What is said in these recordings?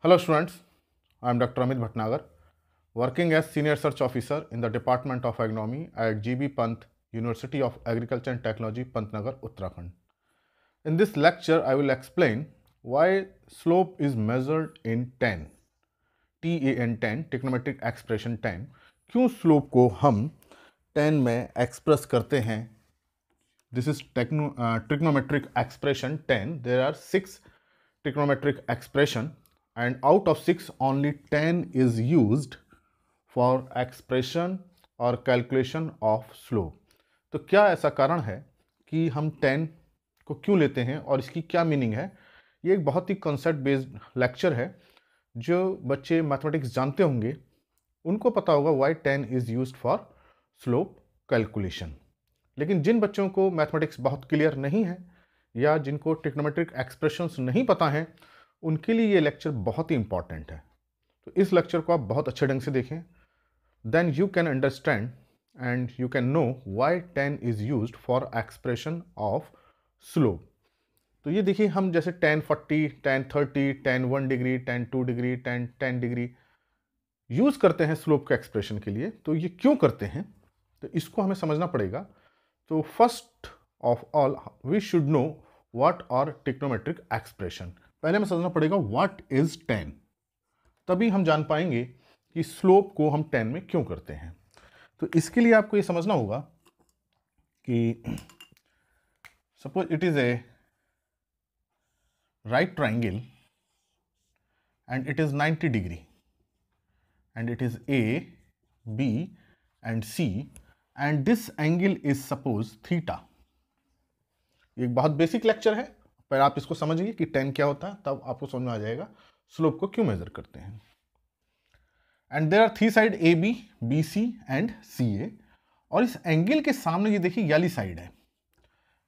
Hello students, I am Dr. Amit Bhatnagar, working as Senior Research Officer in the Department of Agronomy at GB Pant, University of Agriculture and Technology, Pantnagar, Uttarakhand. In this lecture, I will explain why slope is measured in TAN, TAN 10, trigonometric expression 10. क्यों slope को हम 10 में express करते हैं? This is trigonometric expression 10. There are 6 trigonometric expression and out of 6 only 10 is used for expression or calculation of slope. तो क्या ऐसा कारण है कि हम 10 को क्यों लेते हैं और इसकी क्या मीनिंग है? ये एक बहुत ही कॉन्सेप्ट बेस्ड लेक्चर है। जो बच्चे मैथमेटिक्स जानते होंगे उनको पता होगा why 10 is used for slope calculation. लेकिन जिन बच्चों को मैथमेटिक्स बहुत क्लियर नहीं है या जिनको ट्रिग्नोमेट्रिक एक्सप्रेशंस नहीं पता हैं, उनके लिए ये लेक्चर बहुत ही इंपॉर्टेंट है। तो इस लेक्चर को आप बहुत अच्छे ढंग से देखें, then you can understand and you can know why 10 is used for expression of slope. तो ये देखिए, हम जैसे 10 40, 10 30, 10 1 डिग्री, 10 2 डिग्री, 10 10 डिग्री यूज़ करते हैं स्लोप के एक्सप्रेशन के लिए। तो ये क्यों करते हैं, तो इसको हमें समझना पड़ेगा। तो first of all we should know what are trigonometric expression. पहले हमें समझना पड़ेगा व्हाट इज 10, तभी हम जान पाएंगे कि स्लोप को हम 10 में क्यों करते हैं। तो इसके लिए आपको ये समझना होगा कि suppose it is a right triangle and it is 90 degree and it is A B and C and this angle is suppose theta. ये एक बहुत बेसिक लेक्चर है, पर आप इसको समझिए कि 10 क्या होता है, तब आपको समझ में आ जाएगा स्लोप को क्यों मेजर करते हैं। And there are 3 side A B, B C and C A. और इस एंगल के सामने ये देखिए वाली साइड है।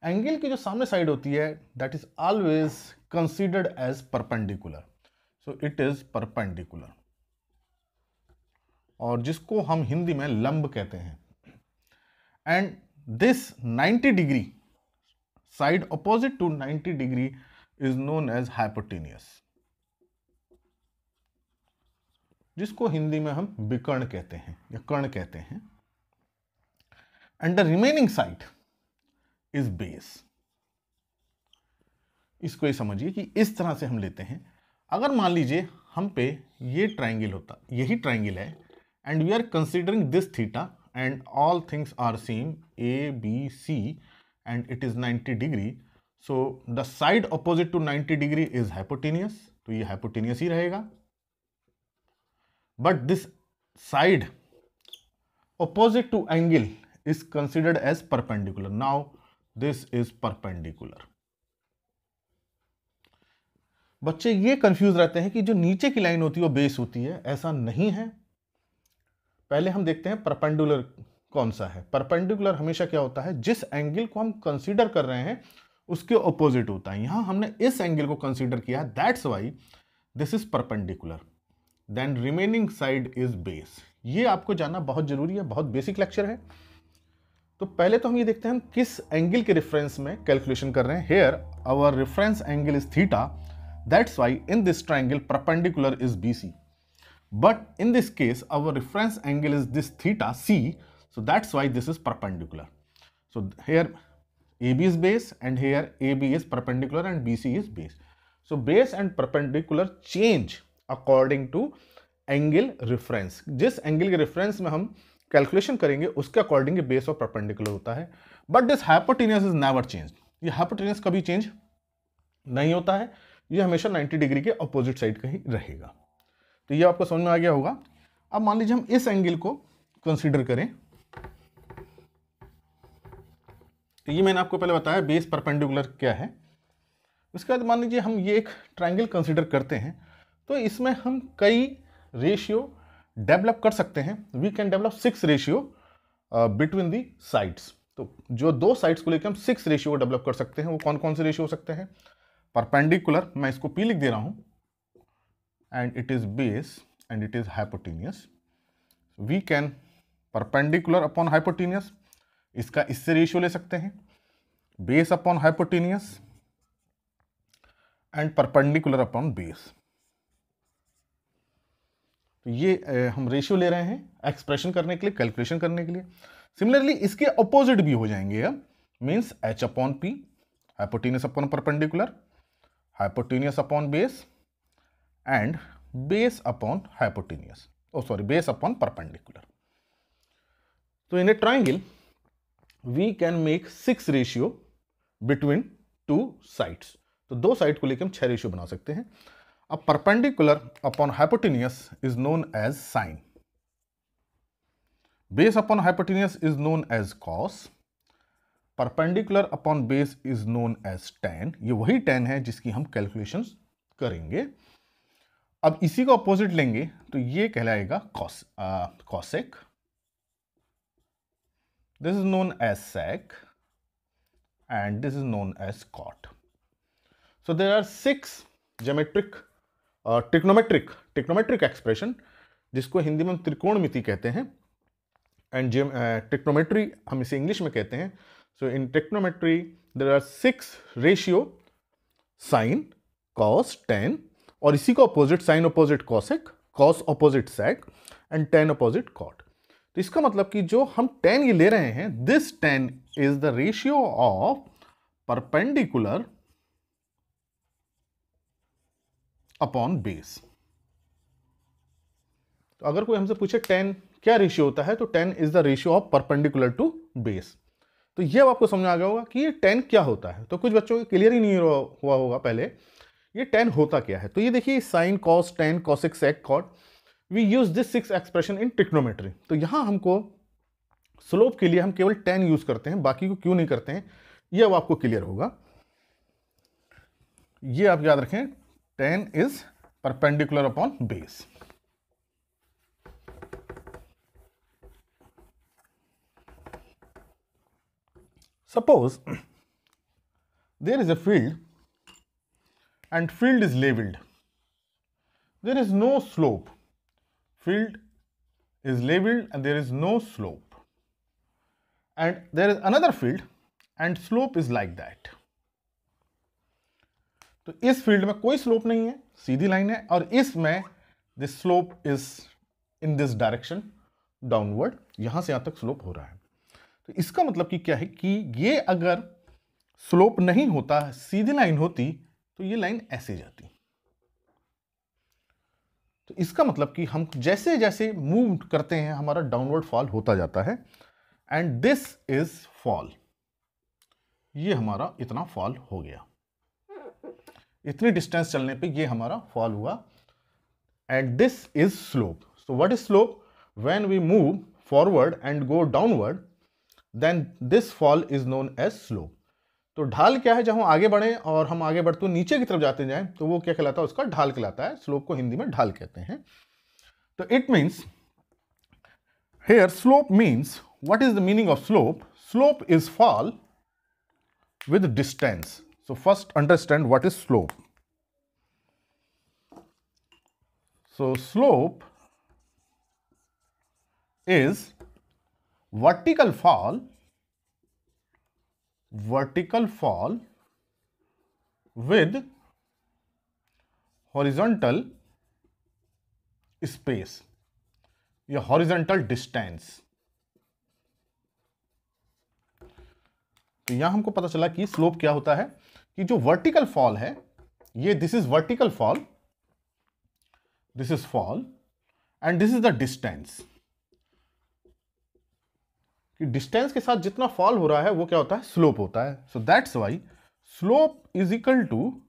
एंगल की जो सामने साइड होती है that is always considered as perpendicular, so it is perpendicular, और जिसको हम हिंदी में लंब कहते हैं। And this 90 degree side opposite to 90 degree is known as hypotenuse, जिसको हिंदी में हम विकर्ण कहते हैं या कर्ण कहते हैं। And the remaining side is base. इसको ये समझिए कि इस तरह से हम लेते हैं। अगर मान लीजिए हम पे ये ट्राइंगल होता, यही ट्राइंगल है, and we are considering this theta and all things are same A B C and it is 90 degree, so the side opposite to 90 degree is hypotenuse, तो ये hypotenuse ही रहेगा। but this side opposite to angle is considered as perpendicular, now this is perpendicular। बच्चे ये confuse रहते हैं कि जो नीचे की लाइन होती है वो बेस होती है, ऐसा नहीं है। पहले हम देखते हैं परपेंडिकुलर कौन सा है। परपेंडिकुलर हमेशा क्या होता है, जिस एंगल को हम कंसीडर कर रहे हैं उसके ऑपोजिट होता है। यहां हमने इस एंगल को कंसीडर किया है, that's why this is perpendicular, then remaining side is base. ये आपको जानना बहुत जरूरी है, बहुत बेसिक लेक्चर है। तो पहले तो हम ये देखते हैं हम किस एंगल के रेफरेंस में कैलकुलेशन कर रहे हैं। Here our reference angle is theta, that's why in this triangle perpendicular is BC, but in this case our reference angle is this theta C, so that's why this is perpendicular. So here AB is base and here AB is perpendicular and BC is base. So base and perpendicular change according to angle reference. जिस angle के reference में हम calculation करेंगे उसके according base और perpendicular होता है। But this hypotenuse is never change. ये हाइपोटेन्यूस कभी चेंज नहीं होता है, ये हमेशा 90 डिग्री के अपोजिट साइड का ही रहेगा। तो ये आपको समझ में आ गया होगा। अब मान लीजिए हम इस एंगल को कंसीडर करें, तो ये मैंने आपको पहले बताया बेस परपेंडिकुलर क्या है। उसके बाद मान लीजिए हम ये एक ट्राइंगल कंसीडर करते हैं, तो इसमें हम कई रेशियो डेवलप कर सकते हैं। We can develop 6 ratio between the sides. तो जो दो साइड्स को लेकर हम 6 रेशियो डेवलप कर सकते हैं, वो कौन कौन से रेशियो हो सकते हैं। परपेंडिकुलर, मैं इसको P लिख दे रहा हूं, and it is base and it is hypotenuse. We can perpendicular upon hypotenuse, इसका इससे रेशियो ले सकते हैं, base upon hypotenuse and perpendicular upon base. तो ये हम रेशियो ले रहे हैं एक्सप्रेशन करने के लिए, कैलकुलेशन करने के लिए। सिमिलरली इसके अपोजिट भी हो जाएंगे अब, means h upon p, hypotenuse upon perpendicular, hypotenuse upon base and base upon hypotenuse, base upon perpendicular. तो in a triangle we can make 6 ratio between 2 sides. तो 2 साइड को लेकर हम 6 रेशियो बना सकते हैं। अब perpendicular upon hypotenuse is known as sine, base upon hypotenuse is known as cos, perpendicular upon base is known as tan। ये वही tan है जिसकी हम कैलकुलेशंस करेंगे। अब इसी को अपोजिट लेंगे तो ये कहलाएगा cosec, this is known as sec and this is known as cot. So there are 6 trigonometric expression जिसको हिंदी में हम त्रिकोणमिति कहते हैं, एंड ट्रिग्नोमेट्री हम इसे इंग्लिश में कहते हैं। So in trigonometry there are 6 ratio, sine, cos, tan, और इसी को opposite, sine opposite cosec, cos opposite sec and tan opposite cot. तो इसका मतलब कि जो हम tan ये ले रहे हैं, this tan is the ratio of perpendicular upon base. तो अगर कोई हमसे पूछे tan क्या रेशियो होता है, तो tan is the ratio of perpendicular to base. तो ये आपको समझ आ गया होगा कि ये tan क्या होता है। तो कुछ बच्चों को क्लियर ही नहीं हुआ होगा पहले ये tan होता क्या है। तो ये देखिए sine, cos, tan, cosec, sec, cot, we use this 6 expression in trigonometry. तो यहां हमको स्लोप के लिए हम केवल tan यूज करते हैं, बाकी को क्यों नहीं करते हैं ये अब आपको क्लियर होगा। ये आप याद रखें, tan is perpendicular upon base. Suppose there is a field and field is labeled. There is no slope. Field is labeled and there is no slope. And there is another field and slope is like that. तो इस field में कोई slope नहीं है, सीधी line है, और इसमें this slope is in this direction downward, यहां से यहां तक स्लोप हो रहा है। तो इसका मतलब कि क्या है कि ये अगर स्लोप नहीं होता, सीधी लाइन होती, तो ये लाइन ऐसे जाती। तो इसका मतलब कि हम जैसे जैसे मूव करते हैं हमारा डाउनवर्ड फॉल होता जाता है, एंड दिस इज फॉल। ये हमारा इतना फॉल हो गया, इतनी डिस्टेंस चलने पे ये हमारा फॉल हुआ, and this is slope. So what is slope? When we move forward and go downward, then this fall is known as slope. तो ढाल क्या है? जब हम आगे बढ़े और हम आगे बढ़ते नीचे की तरफ जाते जाएं तो वो क्या कहलाता है? उसका ढाल कहलाता है। स्लोप को हिंदी में ढाल कहते हैं। तो it means here slope means, what is the meaning of slope? Slope is fall with distance. So first understand what is slope. So slope is vertical fall with horizontal space या horizontal distance। तो यहां हमको पता चला कि slope क्या होता है, कि जो वर्टिकल फॉल है, ये this is vertical fall, this is fall and this is the distance. कि डिस्टेंस के साथ जितना फॉल हो रहा है वो क्या होता है? स्लोप होता है। So that's why slope is equal to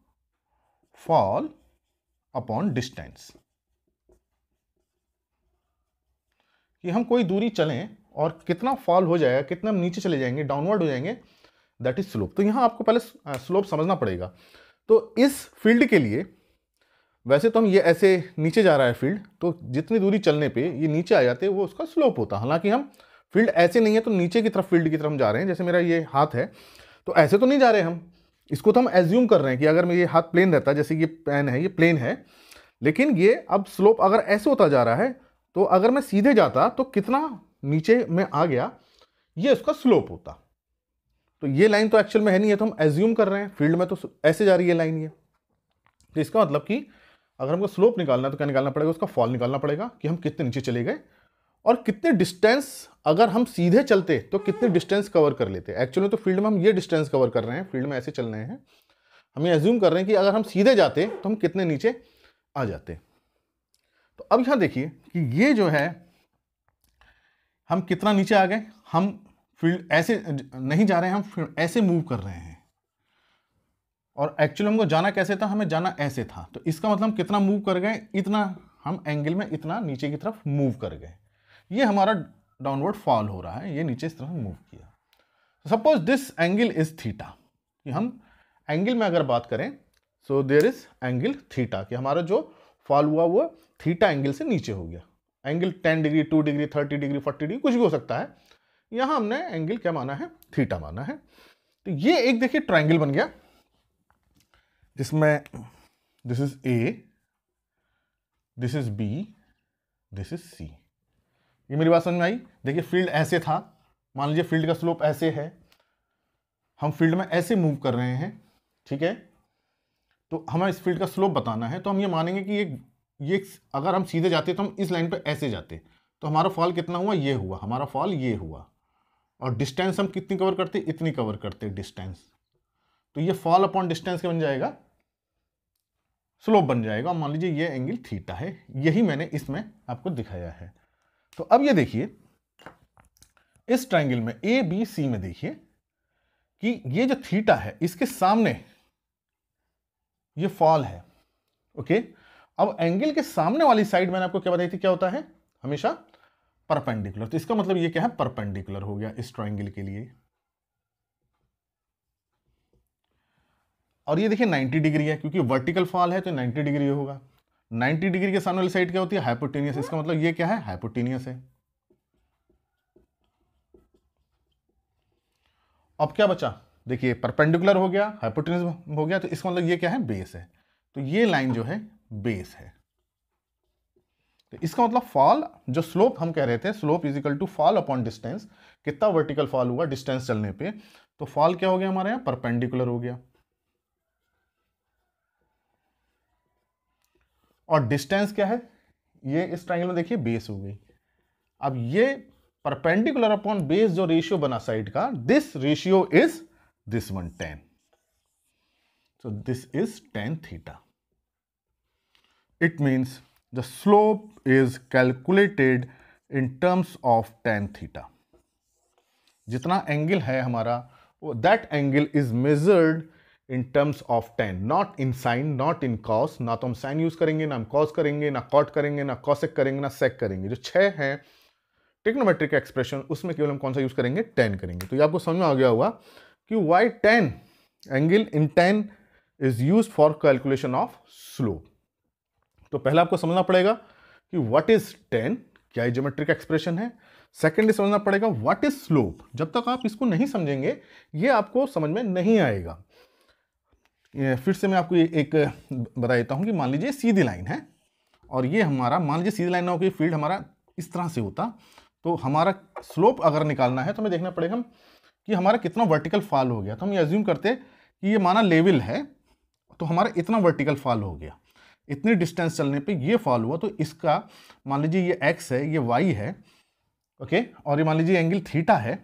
fall upon distance. कि हम कोई दूरी चलें और कितना फॉल हो जाएगा, कितना हम नीचे चले जाएंगे, डाउनवर्ड हो जाएंगे, दैट इज स्लोप। तो यहां आपको पहले स्लोप समझना पड़ेगा। तो इस फील्ड के लिए वैसे तो हम ये ऐसे नीचे जा रहा है फील्ड, तो जितनी दूरी चलने पे ये नीचे आ जाते हैं वो उसका स्लोप होता है। हालांकि हम फील्ड ऐसे नहीं है तो नीचे की तरफ फील्ड की तरफ हम जा रहे हैं, जैसे मेरा ये हाथ है तो ऐसे तो नहीं जा रहे हम, इसको तो हम एज्यूम कर रहे हैं कि अगर मैं ये हाथ प्लेन रहता, जैसे ये पेन है, ये प्लेन है, लेकिन ये अब स्लोप अगर ऐसे होता जा रहा है, तो अगर मैं सीधे जाता तो कितना नीचे में आ गया, ये उसका स्लोप होता। तो ये लाइन तो एक्चुअल में है नहीं है, तो हम एज्यूम कर रहे हैं फील्ड में तो ऐसे जा रही है लाइन ये। तो इसका मतलब कि अगर हमको स्लोप निकालना है तो क्या निकालना पड़ेगा, उसका फॉल निकालना पड़ेगा कि हम कितने नीचे चले गए और कितने डिस्टेंस, अगर हम सीधे चलते तो कितने डिस्टेंस कवर कर लेते। एक्चुअली तो फील्ड में हम ये डिस्टेंस कवर कर रहे हैं, फील्ड में ऐसे चल रहे हैं, हम ये एज्यूम कर रहे हैं कि अगर हम सीधे जाते तो हम कितने नीचे आ जाते। तो अब यहां देखिए कि ये जो है हम कितना नीचे आ गए, हम फील्ड ऐसे नहीं जा रहे हैं, हम ऐसे मूव कर रहे हैं और एक्चुअली हमको जाना कैसे था, हमें जाना ऐसे था। तो इसका मतलब हम कितना मूव कर गए, इतना हम एंगल में इतना नीचे की तरफ मूव कर गए। ये हमारा डाउनवर्ड फॉल हो रहा है, ये नीचे इस तरह मूव किया। Suppose this angle is theta, कि हम एंगल में अगर बात करें so there is angle theta, कि हमारा जो फॉल हुआ वो थीटा एंगल से नीचे हो गया। Angle 10 degree, 2 degree, 30 degree, 40 degree कुछ भी हो सकता है। यहां हमने एंगल क्या माना है, थीटा माना है। तो ये एक देखिए ट्राइंगल बन गया जिसमें this is A, this is B, this is C. ये मेरी बात समझ में आई। देखिए फील्ड ऐसे था, मान लीजिए फील्ड का स्लोप ऐसे है, हम फील्ड में ऐसे मूव कर रहे हैं, ठीक है। तो हमें इस फील्ड का स्लोप बताना है, तो हम ये मानेंगे कि ये अगर हम सीधे जाते तो हम इस लाइन पे ऐसे जाते, तो हमारा फॉल कितना हुआ, ये हुआ, हमारा फॉल ये हुआ। और डिस्टेंस हम कितनी कवर करते, इतनी कवर करते डिस्टेंस। तो ये फॉल अपॉन डिस्टेंस क्या बन जाएगा, स्लोप बन जाएगा। मान लीजिए ये एंगल थीटा है, यही मैंने इसमें आपको दिखाया है। तो अब ये देखिए इस ट्राइंगल में ए बी सी में देखिए कि ये जो थीटा है इसके सामने ये फॉल है, ओके। अब एंगल के सामने वाली साइड मैंने आपको क्या बताई थी, क्या होता है हमेशा परपेंडिकुलर। तो इसका मतलब ये क्या है, परपेंडिकुलर हो गया इस ट्राइंगल के लिए। और ये देखिए 90 डिग्री है, क्योंकि वर्टिकल फॉल है तो 90 डिग्री होगा। 90 डिग्री के सामने वाली साइड क्या होती है, हाइपोटेनियस। इसका मतलब ये क्या है, हाइपोटेनियस है। अब क्या बचा, देखिए परपेंडिकुलर हो गया, हाइपोटेनियस हो गया, तो इसका मतलब ये क्या है, बेस है। तो ये लाइन जो है बेस है। तो इसका मतलब फॉल, जो स्लोप हम कह रहे थे, slope is equal to fall upon distance. कितना वर्टिकल फॉल हुआ डिस्टेंस चलने पे, तो फॉल क्या हो गया हमारे यहां, परपेंडिकुलर हो गया। और डिस्टेंस क्या है, ये इस ट्रायंगल में देखिए बेस हो गई। अब ये परपेंडिकुलर अपॉन बेस जो रेशियो बना साइड का, this ratio is this one 10। So this is tan theta. It means the slope is calculated in terms of tan theta. जितना एंगल है हमारा, that angle is measured in terms of tan, not in sine, not in cos. ना तो हम sign use करेंगे, ना हम cos करेंगे, ना कॉट करेंगे, ना कॉसेक करेंगे, ना सेक करेंगे। जो 6 हैं ट्रिग्नोमेट्रिक एक्सप्रेशन, उसमें केवल हम कौन सा यूज करेंगे, tan करेंगे। तो ये आपको समझ में आ गया होगा कि why tan angle in tan is use for calculation of slope. तो पहले आपको समझना पड़ेगा कि व्हाट इज tan, क्या ज्योमेट्रिक एक्सप्रेशन है। सेकेंडली समझना पड़ेगा व्हाट इज स्लोप। जब तक आप इसको नहीं समझेंगे ये आपको समझ में नहीं आएगा। फिर से मैं आपको एक बता देता हूं कि मान लीजिए सीधी लाइन है और ये हमारा, मान लीजिए सीधी लाइन ना हो कि फील्ड हमारा इस तरह से होता, तो हमारा स्लोप अगर निकालना है तो हमें देखना पड़ेगा कि हमारा कितना वर्टिकल फॉल हो गया। तो हम ये अज्यूम करते कि ये माना लेवल है, तो हमारा इतना वर्टिकल फॉल हो गया, इतनी डिस्टेंस चलने पे ये फॉल हुआ। तो इसका मान लीजिए ये x है, ये y है, ओके। और ये मान लीजिए एंगल थीटा है,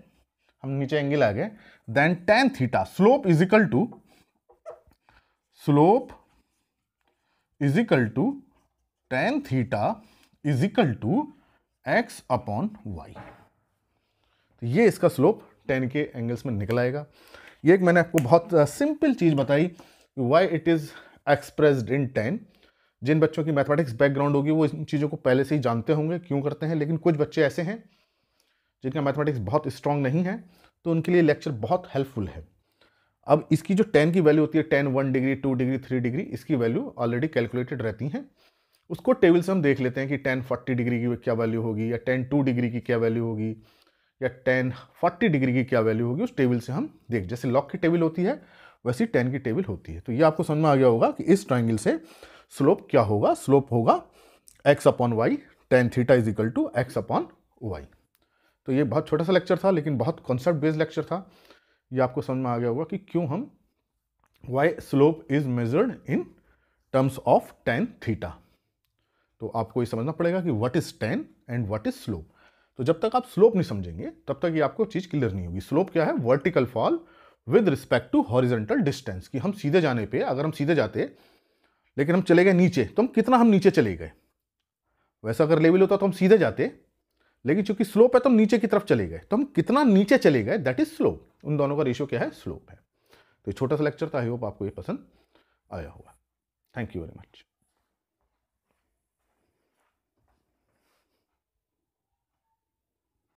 हम नीचे एंगल आ गए। Then tan theta, slope is equal to, slope is equal to tan theta is equal to x upon y। तो ये इसका स्लोप tan के एंगल्स में निकल आएगा। ये एक मैंने आपको बहुत सिंपल चीज बताई, why it is expressed in tan। जिन बच्चों की मैथमेटिक्स बैकग्राउंड होगी वो इन चीज़ों को पहले से ही जानते होंगे क्यों करते हैं, लेकिन कुछ बच्चे ऐसे हैं जिनका मैथमेटिक्स बहुत स्ट्रांग नहीं है, तो उनके लिए लेक्चर बहुत हेल्पफुल है। अब इसकी जो tan की वैल्यू होती है, tan 1 डिग्री, 2 डिग्री, 3 डिग्री, इसकी वैल्यू ऑलरेडी कैलकुलेटेड रहती हैं। उसको टेबल से हम देख लेते हैं कि tan 40 डिग्री की क्या वैल्यू होगी, या tan 2 डिग्री की क्या वैल्यू होगी, या tan 40 डिग्री की क्या वैल्यू होगी। उस टेबल से हम देख, जैसे लॉग की टेबल होती है वैसी tan की टेबल होती है। तो ये आपको समझ में आ गया होगा कि इस ट्राइंगल से स्लोप क्या होगा, स्लोप होगा x upon y, tan theta is equal to x upon y. तो ये बहुत छोटा सा लेक्चर था लेकिन बहुत कॉन्सेप्ट बेस्ड लेक्चर था। ये आपको समझ में आ गया होगा कि क्यों हम why slope is measured in terms of tan theta. तो आपको ये समझना पड़ेगा कि what is tan and what is slope. तो जब तक आप स्लोप नहीं समझेंगे तब तक ये आपको चीज क्लियर नहीं होगी। स्लोप क्या है? Vertical fall with respect to horizontal distance, कि हम सीधे जाने पे, अगर हम सीधे जाते लेकिन हम चले गए नीचे, तो हम कितना हम नीचे चले गए। वैसा अगर लेवल होता तो हम सीधे जाते, लेकिन चूंकि स्लोप है तो हम नीचे की तरफ चले गए, तो हम कितना नीचे चले गए, दैट इज स्लोप। उन दोनों का रेशियो क्या है? स्लोप है। तो ये छोटा सा लेक्चर था, आई होप आपको ये पसंद आया होगा। Thank you very much.